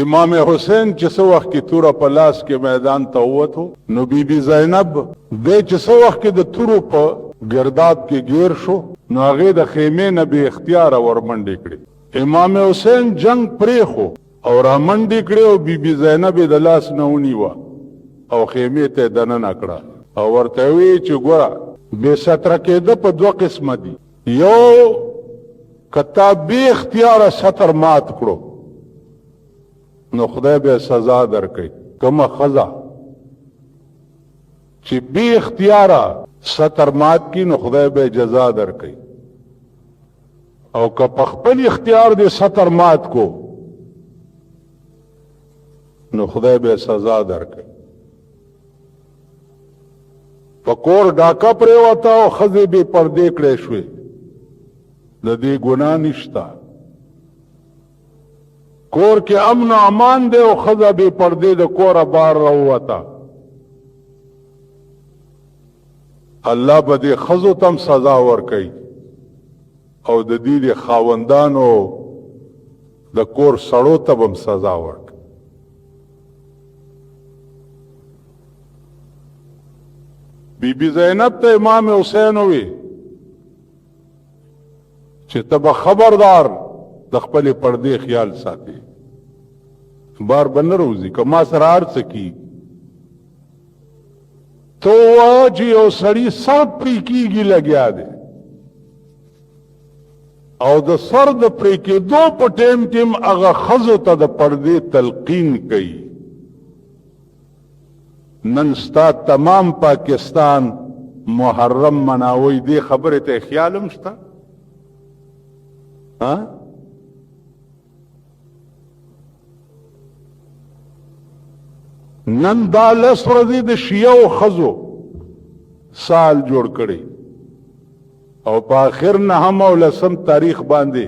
امام حسین چې څه وخت کې توره په لاس کې میدان ته ووتو نو بی بی زینب دی چې څه وخت کې د تورو په گرداب کې گیر شو نو هغې د خیمې نه بې اختیاره ورمنډې کړې. امام حسین جنگ پرېښو او رامنډې کړې او بی بی زینب یې د لاس نه ونیوه او خیمې ته یې دننه کړه او ورته وی چې ګوره بې ستره کېده په دوه قسمه دي، یو که تا بې اختیاره ستر مات کړو نو خدای به سزا درکړي، کومه ښځه چې بې اختیاره ستر مات کی نو خدای به جزا درکړي، او که په خپل اختیار دې ستر مات کو نو خدای به سزا درکړي. په کور ډاکه پرېوته او ښځې بې پردې کړې شوې، د دې ګناه نشته. کور کې امن و امان دی او ښځه بې پردې د کوره بار راووته، الله به دې ښځو ته هم سزا ورکوي او د دې د خاوندانو د کور سړو ته به هم سزا ورکوي. بی بی زینب ته امام حسین وی چې ته به خبردار د خپلې پردې خیال ساتي، بار به نه روزي که ما سره هر څه کېږي. تو وایه چې یو سړي سر پرې کېږي لګیا دی او د سر د پرې کېدو په ټیم کې هم هغه ښځو ته د پردې تلقین کوي. نن ستا تمام پاکستان محرم مناوی، دې خبرې ته خیال هم شته؟ نن دا لس ورځې د شیعو ښځو سال جوړ کړی او په آخر نهم او لسم تاریخ باندې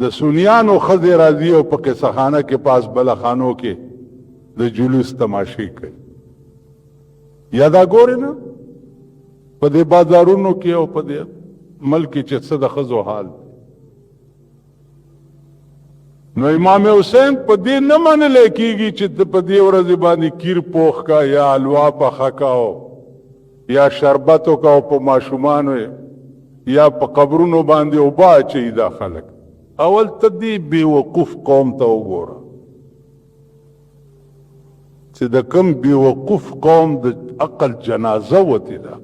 د سنیانو ښځې راځي او په قصه خانه کې پاس بلخانو کې د جلوس تماشې کوي. یا دا ګورې نه په دې بازارونو کې او په دې ملک کې چې څه د ښځو حال. نو امام حسین په دې نه منلی کېږي چې په دې ورځې باندې کیر پوخ کا یا حلوا پخه کا یا شربت وکا او په ماشومانو یا په قبرونو باندې اوبه اچوي دا خلک. اول ته دې بېوقوف قوم ته وګوره چې د کوم بېوقوف قوم د عقل جنازه وتې ده،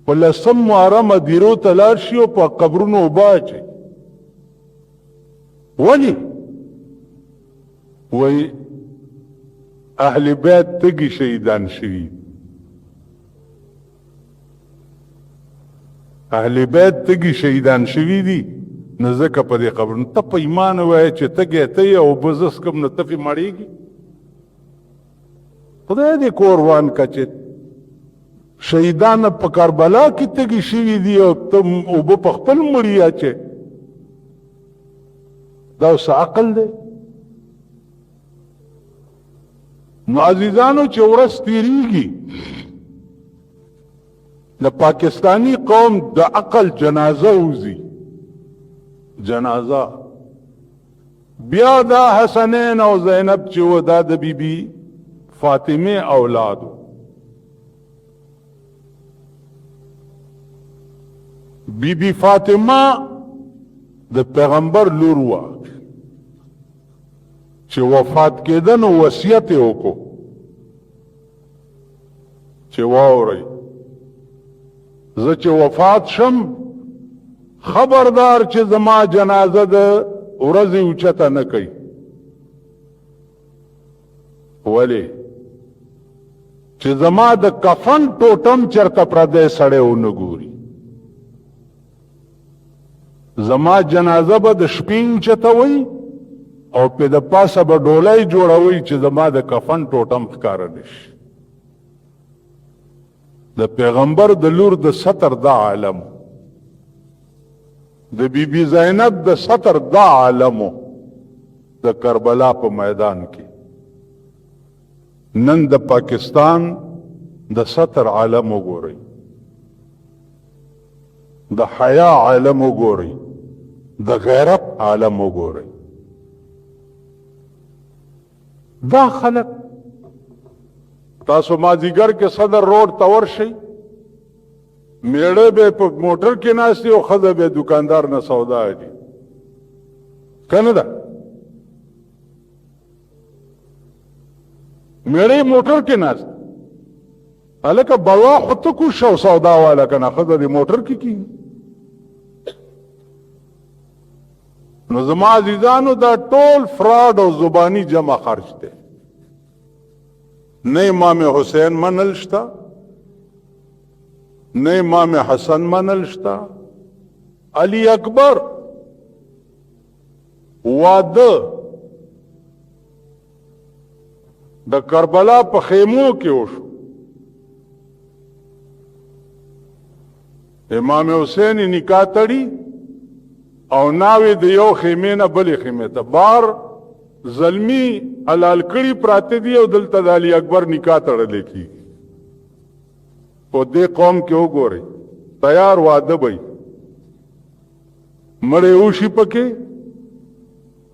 په لسم محرم هدیرو ته لاړ شي او په قبرونو اوبه اچوي. ولې؟ وی اهل بیت تږي شهیدان شوي، اهل بیت تږي شهیدان شوي دي، نو ځکه په دې قبرونو ته په ایمان ووایه چې تږی ته یې او اوبه زه څښم نو ته پې مړېږي. خدای دې قربان که چې شهیدان په کربلا کې تږي شوي دي او ته اوبه په خپل مړي اچې، دا اوس عقل دی؟ نو عزیزانو چې ورځ تېرېږي د پاکستانی قوم د عقل جنازه وځي، جنازه. بیا دا حسنین او زینب چې و دا د بی بی فاطمه اولادو، بی بی فاطمه د پیغمبر لور وه چې وفات کېده نو وصیت یې وکړو چې واورئ زه چې وفات شم خبردار چې زما جنازه د ورځې اوچته نه کوي. ولې؟ چې زما د کفن ټوټم چرته پردی سړی ونه ګوري. زما جنازه به د شپې اوچتوئ او په د پاسه به ډولۍ جوړوئ چې زما د کفن ټوټم ښکاره نه شي. د پیغمبر د لور د ستر دا عالم، د بی بی زینب د ستر دا عالمو د کربلا په میدان کې. نن د پاکستان د ستر عالم وګورئ، د حیا عالم وګورئ، د غیرت عالم وګورئ. دا خلق تاسو مازدیګر کې صدر روډ ته ورشئ، میړه به په موټر کې ناستي او ښځه به دکاندار نه سودا اخلي، که نه ده؟ میړه موټر کې ناست، هلکه بلوا خو ته کوشه او سودا والا که نه، ښځه دې موټر کې کېږي. نو زما عزیزانو دا ټول فراډ او زبانی جمع خرج دی. نه امام حسین منل شتا، نه امام حسن منل شتا. علی اکبر واده د کربلا په خیمو کې وشو، امام حسین نکاح تړي او ناوې د یو خیمې نه بلې خیمې ته بار زلمی حلال کړي پراته دي او دلته د علي اکبر نکاح تړلی کېږي. په دې قوم کې وګورئ تیار واده به مړی وشي پکې،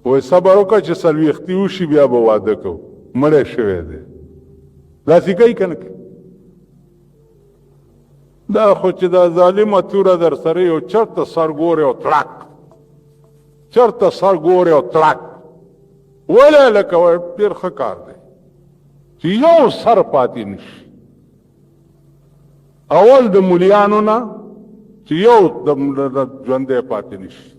وایي صبر وکړه چې څلوېښتي وشي بیا به واده کوو، مړی شوی دی. داسې کوي که نه کوي؟ دا خو چې دا ظالمه توره در سره یو چرته سر ګورې او تړک، چرته سر ګورې او تړک، ولې هلکه وایي ډېر ښه کار دی چې یو سر پاتې نشي. اول د مولیانو نه چې یو د ژوندی پاتې نشي.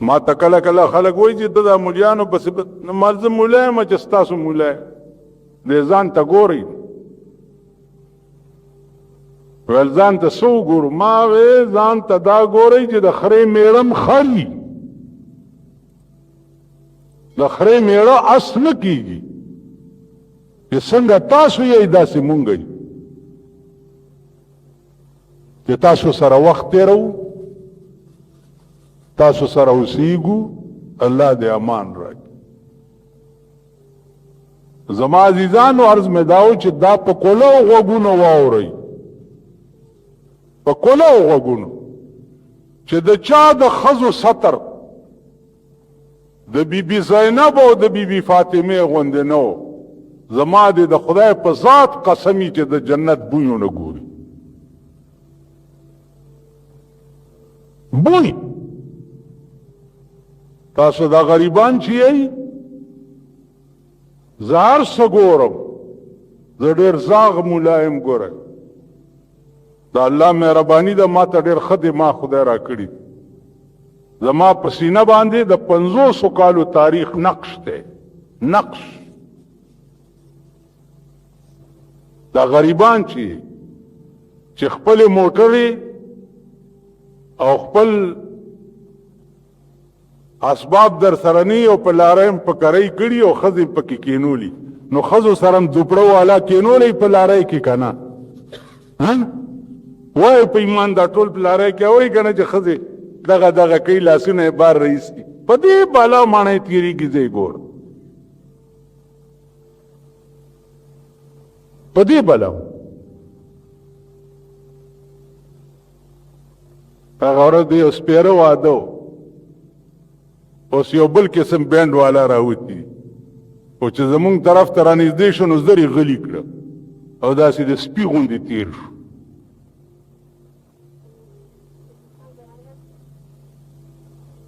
ما ته کله کله خلک وایي چې د مولیانو پسې ما زه مولی یم چې ستاسو مولی دی ځان ته ګورئ. ویل ځان ته څه وګورو؟ ما وې ځان ته دا ګورئ چې د خرې میړه م خر وي، د خرې میړه اس نه کېږي چې څنګه تاسو یې داسې مونږ یو چې تاسو سره وخت تېروو، تاسو سره اوسېږو. الله دې امان راکړي. زما عزیزانو عرض مې دا و چې دا په کولو غوږونو واورئ، په کولو غوږونو چې د چا د ښځو سطر د بیبي زینب او د بیبي فاطمې غوندې نه و. زما دې د خدای په ذات قسمي چې د جنت بوی ونه ګوري، بوی. تاسو دا غریبان چې یئ زه هر څه ګورم، زه ډېر زاغ مولا یم. ګوره د الله مهرباني ده، ما ته ډېر ښه دماغ خدای را کړي. زما په سینه باندې د 500 کالو تاریخ نقش دی، نقش. دا غریبان چې خپلې موټرې او خپل اسباب در سره نی او په لاره م په کرۍ کړي او ښځې پکې کېنولي، نو ښځو سره م دوپړه والا کېنولی په لارۍ کې که نه؟ وایي په ایمان دا ټول په لارۍ کې وایي که نه چې ښځې دغه کوي لاسونه یې بار رایستي. په دې بالا ماڼۍ تېرېږي. زه یې ګورم په دې بلا. هغه ورځ د یو سپېره واده و، اوس یو بل قسم بینډ والا راوتي او چې زمونږ طرف ته رانږدې شو نو زر یې غلي کړه او داسې د سپي غوندې تېر شو.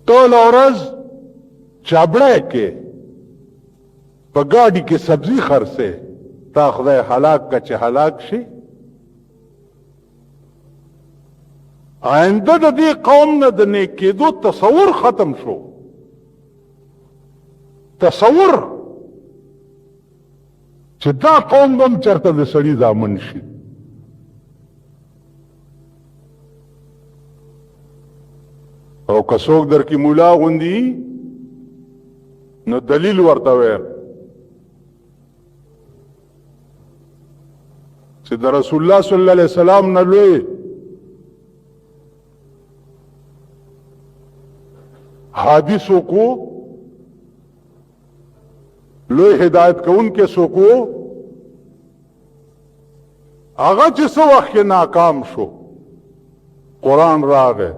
ټوله ورځ چابړی کې په ګاډي کې سبزي خرڅې، تا خدای هلاک که چې هلاک شي. آینده د دې قوم نه د نیک کېدو تصور ختم شو. تصور چې دا قوم به هم چېرته د سړي زامن شي. او که څوک در کې مولا غوندي نو دلیل ورته ویم چې د رسول الله صلی الله علیه وسلم نه لوی حادث کو لوی ہدایت کوونکې څوک و، هغه چې څه وخت کې ناکام شو، قرآن راغی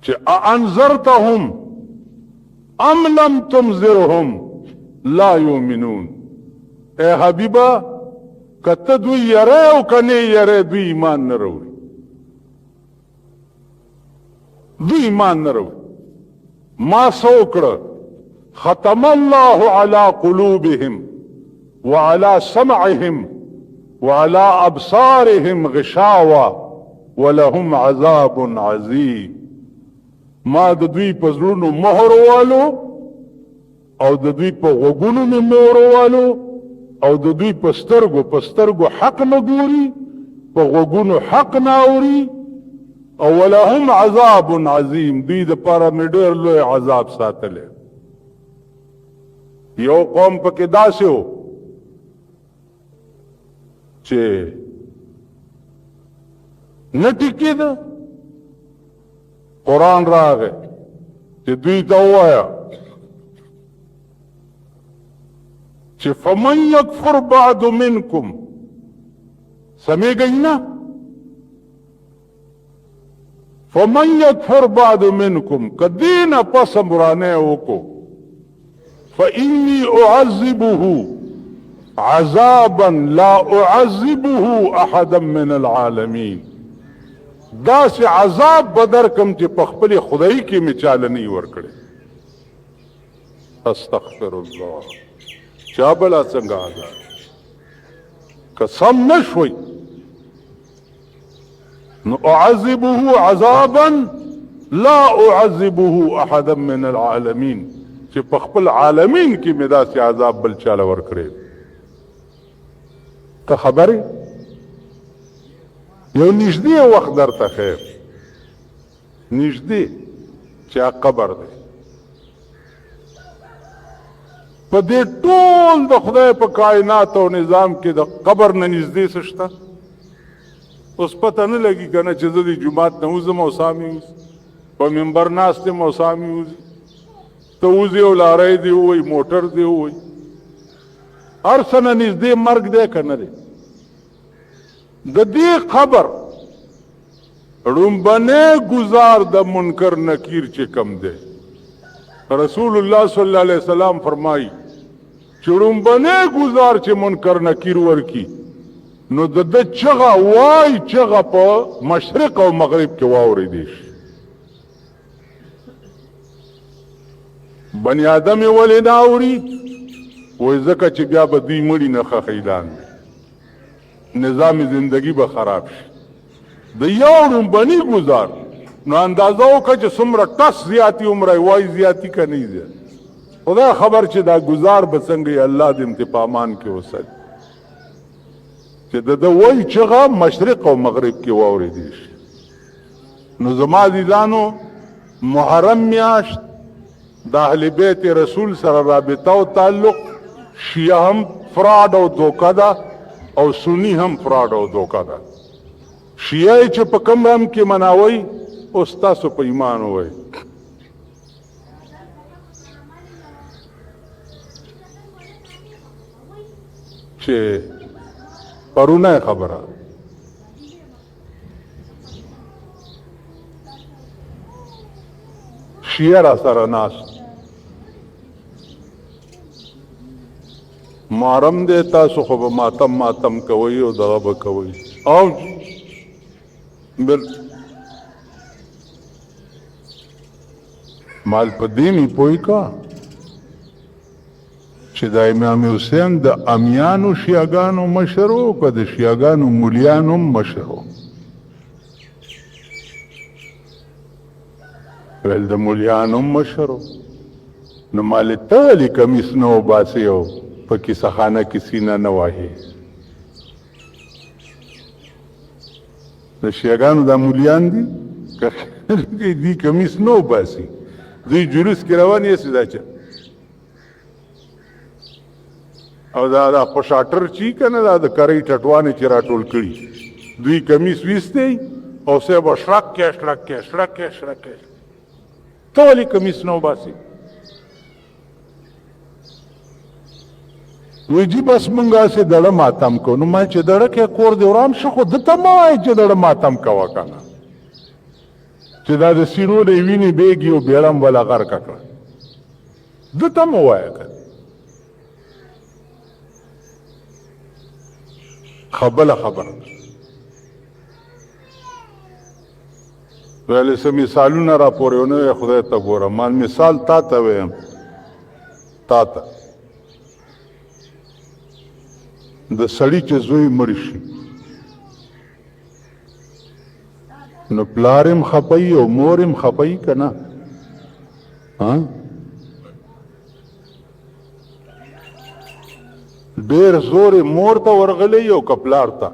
چې اانذرتهم ام لم تنذرهم لا یؤمنون. اے حبیبا کته دوی یره او کنه یره دوی ایمان نه وروړي، دوی ایمان نه وروړي. ما سوکړه ختم الله على قلوبهم وعلى سمعهم وعلى ابصارهم غشاوه ولهم عذاب عظیم. ما د دوی په زړونو مهر والو او د دوی په غوږونو مې مهر والو او د دوی په سترګو حق نه ګوري، په غوږونو حق نه اوري، او ولهم عذاب عظیم. دوی د پاره مې ډېر لوی عذاب ساتلی. یو قوم پکې داسې و چې نه ټیکېده. قرآن راغی چې دوی ته ووایه چې فمن یکفر بعد منکم، سمیږئ نه، فمن یکفر بعد منکم، که دین پس مرانه وکو، فإنی اعذبه عذابا لا اعذبه احدا من العالمین. دا سے عذاب بدر کم چې په خپل خدای کې می چاله نه ورکړي. استغفر الله. چا بلا څنګه عذاب قسم نشوي نو اعذبه عذابا لا اعذبه احدا من العالمین، چې په خپل عالمین کې می دا سے عذاب بل چاله ورکړي. ته خبرې یو نږدې وخت درته خیر، نږدې چې قبر دی. په دې ټول د خدای په کائنات او نظام کې د قبر نه نږدې څه شته؟ اوس پته نه لګي که نه چې زه د جومات نه وځم او سامي وځي، په منبر ناست یم او سامي وځي، ته وځې او لاری دې ووایي، موټر دې ووایي، هر څه نه نږدې مرګ دی که نه دی؟ د دې قبر ړومبنی گزار د منکر نکیر چې کم دی، رسول الله صلی الله علیه وسلم فرمایي چې ړومبنی گزار چې منکر نکیر ورکی نو د ده چغه وای چغه په مشرق او مغرب کې واورېدی شي. بني آدم یې ولې نه اوري؟ وایي ځکه چې بیا به دوی مړي نه خخیدان دی، نظام زندگی به خراب شي. د یو ړومبني گزار نو اندازه وکړه چې څومره ټس زیاتي عمره وای زیاتي که نه زیات. خدا خبر چې دا گزار به څنګه الله د امتپامان کې وسل چې د ده وای چغه مشرق او مغرب کې واورېدی شي. نو زما عزیزانو، محرم میاشت د اهل بیت رسول سره رابطه او تعلق شیعه هم فراډ او دوکه ده او سنی هم فراډ او دوکه ده. شیعه چې په کوم رم کې مناوئ اوس تاسو په ایمان ووایئ. چې پرونه خبره شیعه را سره ناست محرم دی، تاسو خو به ماتم کوئ او دغه به کوئ او مال په دې مې پوه کا چې د امام حسین د امیانو شیعګانو مشر و که د شیعګانو مولیانو مشر و؟ ویل د مولیانو مشر و. نو مال ته ولې کمیس نه وباسې او په کیسه خانه کې سینه نه وهې؟ د شیعګانو دا مولیان دي که دی کمیس نه وباسي، دوی جلوس کې روان یې سیدا چه او دا پشاټر چی کنه دا د کرۍ ټټوانې چې راټول کړي دوی کمیس ویستی او سه به شړک کې شړک کې شړک کې شړک کې. ته ولې کمیس نه وباسي؟ وی جی بس مونږه سه دړه ماتم کو. نو ما چې دړه کې کور دی ورام شو خو دته ما وایي چې دړه ماتم کوه کنه. چې دا د سینو د وینې بیګي او بیړم ولا غرقه کړه ده ته مو ووایه که خبله خبره ویلې څه مثالونه را پورې ونه وی خدای ته ګوره ما مثال تا ته ویم تا ته د سړي چې زوی مړ شي نو پلار هم خپوي او مور هم خپوي که نه ډېر زور مور ته ورغلی او که پلار ته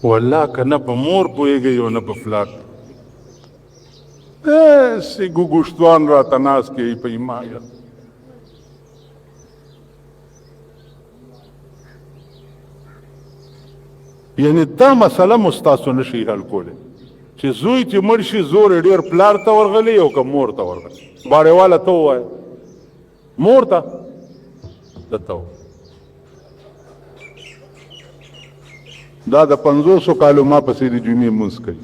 والله که نه په مور پوهېږئ او نه په پلار سی ګوګوشتوان راته ناست کوي په ایمان یعنې دا مسله مو ستاسو نشي حل کولی چې زوی چې مړ شي زور یې ډېر پلار ته ورغلی او که مور ته ورغلی باړېواله ته ووایه مور ته درته دا د 500 کالو ما پسې د جمعې لمونځ کوي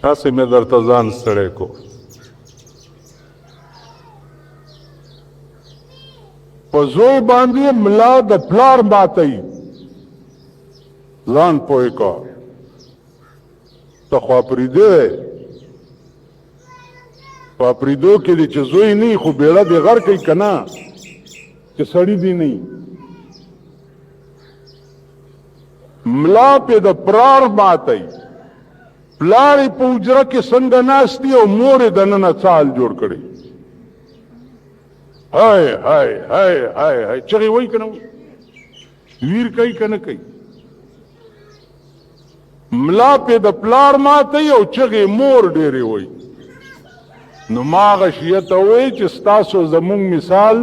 هسې مې درته ځان ستړی کو په زوی باندې ملا د پلار ماتوي ځان پوه کا ته خو اپرېده دی په اپرېدو کې دی چې زوی نه خو بیړه دې غر کوي که نه چې سړي دې نه ملا پې د پلار ماتوي پلار یې په حجره کې څنګه ناست دي او مور یې دننه څال جوړ کړی هاي هاي هاي هاي هاي چغې وایي که نه ویر کوي که نه کوي ملا پې د پلار ماتوي او چغې مور ډېرې وایي نو ما هغه شیعه ته وایي چې ستاسو زمونږ مثال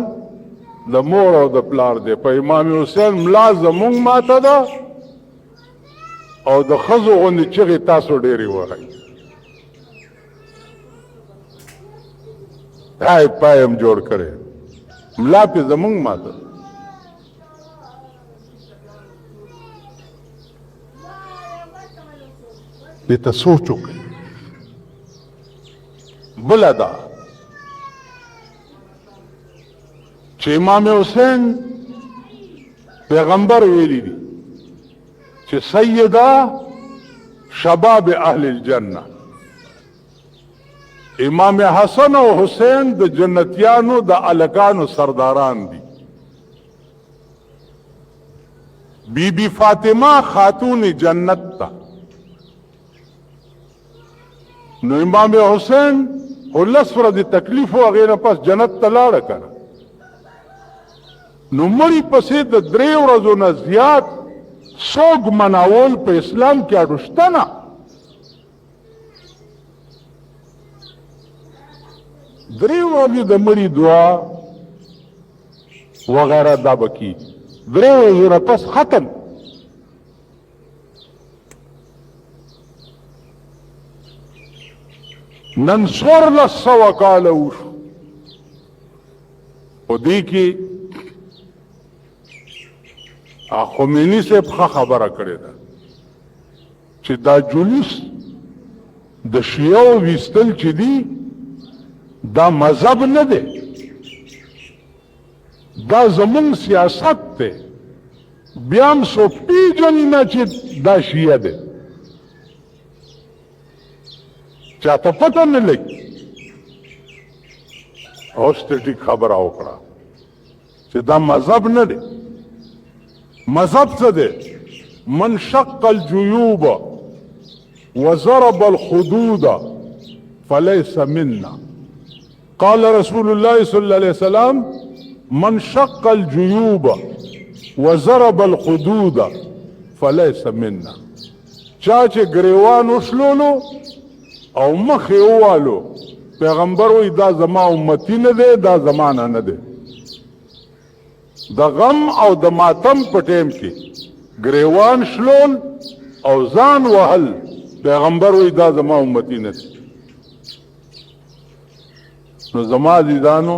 د مور او د پلار دی په امام حسین ملا زمونږ ماته ده او د ښځو غوندې چغې تاسو ډېرې وهئ پای پای هم جوړ کړی ملا پې زمونږ ماته دې ته سوچ وکړئ بله ده چې امام حسین پیغمبر ویلی دي چې سیده شباب اهل الجنه امام حسن او حسین د جنتیانو د الکانو سرداران دي بی بی فاطمه خاتون جنت تا نو امام حسین ولس ورځې تکلیف و هغې نه پس جنت ته لاړه که نه نو مړي پسې د 3 ورځو نه زیات سوګ مناول په اسلام کې اډو شته نه درې ورځې د مړي دعا وغیره دا به کېږي 3 ورځو نه پس ختم نن 1400 کاله وشو په دې کې خمینی صاحب ښه خبره کړې ده چې دا جلوس د شیعو ویستل چې دي دا مذهب نه دی دا زمونږ سیاست دی بیا هم څوک پیژني نه چې دا شیعه دی چاته پته نه لګي اوس ته ټیک خبره وکړه چې دا مذهب نه دی مذهب څه دی من شق الجيوب وضرب الخدود فليس منا قال رسول الله صلى الله عليه وسلم من شق الجيوب وضرب الخدود فليس منا چا چې ګریوان وشلولو او مخ یې ووالو پیغمبر وایي دا زما امتی نه دی دا زمانه نه دی د غم او د ماتم په ټیم کې ګریوان شلول او ځان وهل پیغمبر وی دا زما امتی نسی. نو زما عزیزانو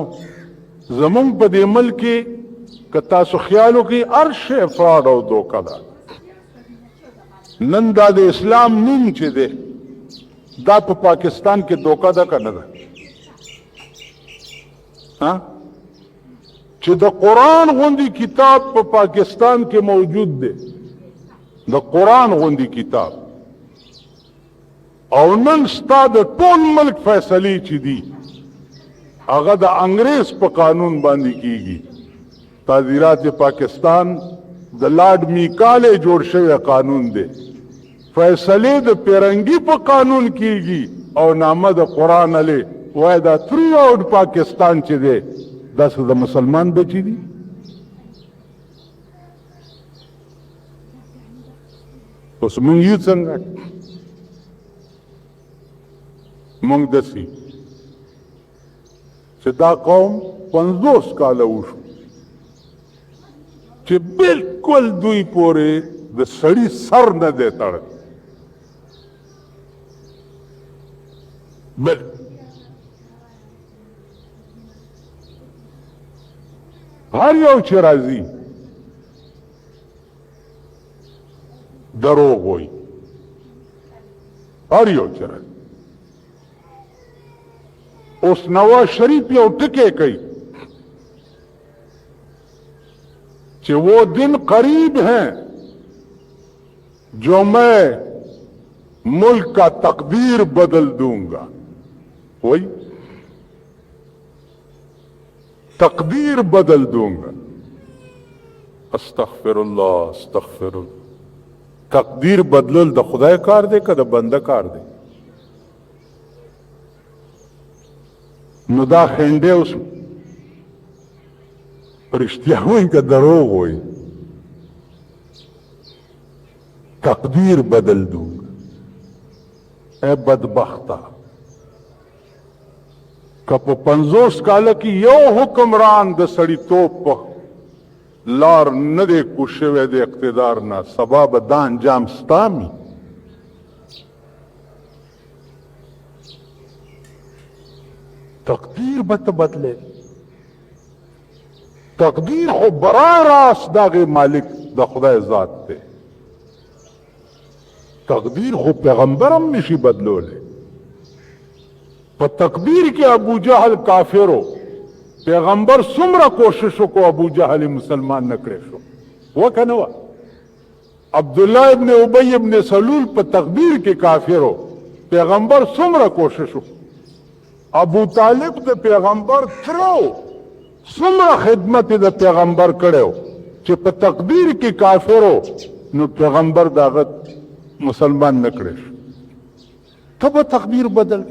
زمونږ په دې ملک کې که تاسو خیال وکړئ هر شی فراډ او دوکه ده. نن دا د اسلام نوم چې دی دا په پاکستان کې دوکه ده که نه ده؟ چې د قرآن غوندي کتاب په پاکستان کې موجود دی، د قرآن غوندي کتاب، او نن ستا د ټول ملک فیصلې چې دي هغه د انګریز په قانون باندې کیږي. تعزیرات پاکستان د لارډ میکالې جوړ شوی قانون دی، فیصلې د پیرنګي په قانون کیږي او نامه د قرآن علی وای دا تھرو آؤٹ پاکستان چې دی دا څه د مسلمان بچی دي؟ اوس مونږ یو څنګه مونږ داسې چې دا قوم 50 کاله وشو چې بالکل دوی پورې د سړي سر نه دی تړلی. هر یو چې راځي دروغ وایي، هر یو چې راځي. اوس نواز شریف یو ټکی کوي کہ وہ دن قریب ہیں جو میں ملک کا تقدیر بدل دوں گا. وہی تقدیر بدل دوں گا. استغفر اللہ استغفر اللہ. تقدیر بدلل د خدای کار دی که د بنده کار دی؟ نو دا خنډې اوس رښتیا وایي که دروغ وایي؟ تقدیر بدل دوں گا. اے بدبخته که په 50 کاله کې یو حکمران د سړیتوب په لار نه دی کوز شوی د اقتدار نه، سبا به دا انجام ستا وي. تقدیر به ته بدلې. تقدیر خو برا راست د هغې مالک د خدای ذات دی. تقدیر خو پیغمبر هم نشي بدلولی. په تقدیر کې ابو جهل کافر و، پیغمبر څومره کوشش وکړو ابو جهل مسلمان نه کړی شو. وکه نه وه؟ عبدالله ابن ابی ابن سلول په تقدیر کې کافر و، پیغمبر څومره کوشش وکړو. ابو طالب د پیغمبر ترو څومره خدمت د پیغمبر کړی چې په تقدیر کې کافر و، نو پیغمبر د هغه مسلمان نه کړی شو. ته به تقدیر بدل.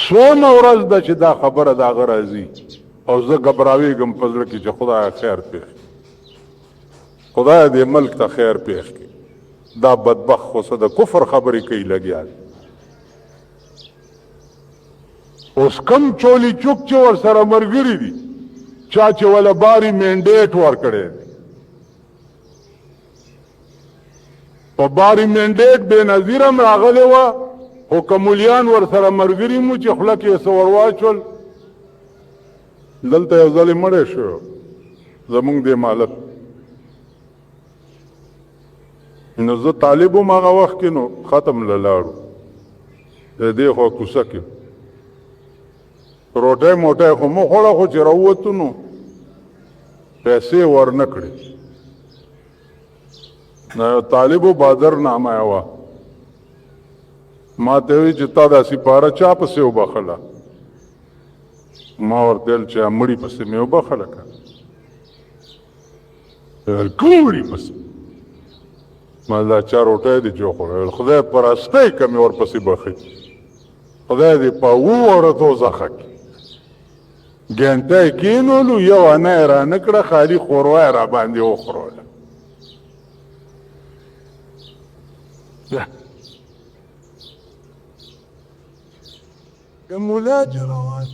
سومه ورځ ده چې دا خبره د هغه راځي او زه ګبراویږم په زړه کې چې خدایه خیر پېښ کړي، خدایه دې ملک ته خیر پېښ کړي. دا بدبخت خو څه د کفر خبرې کوي لګیا دی. اوس کم چولی چوک چې ورسره ملګري دي چا چې وله باري مینډیټ ورکړی دی، په باري مینډیټ بې نظیر هم راغلی وه، خو که مولیان ورسره ملګري مو چې خوله کې یې څه ور واچول. دلته یو ځلې مړی شو زمونږ دې مالک. نو زه طالب وم هغه وخت کې، نو ختم له لاړو د دې خوا کوڅه کې روټۍ موټۍ خو مو خوړه، خو چې راووتو نو پیسې ور نه کړې. نو یو طالبو بادر نامه یې وه، ما ته وی چې تا دا سپاره چا پسې وبخله؟ ما ورته ویل چې مړي پسې مې وبخله که. کوم مړي پسې؟ ما دا چا روټۍ دي چې وخوړه. خدای پرستۍ که مې ورپسې بخي، خدای دې په ووړه دوزخه کې. ګنټه یې کېنولو، یو انه یې رانه کړه، خالي ښوروا یې راباندې وخوړله. که ملا چې روان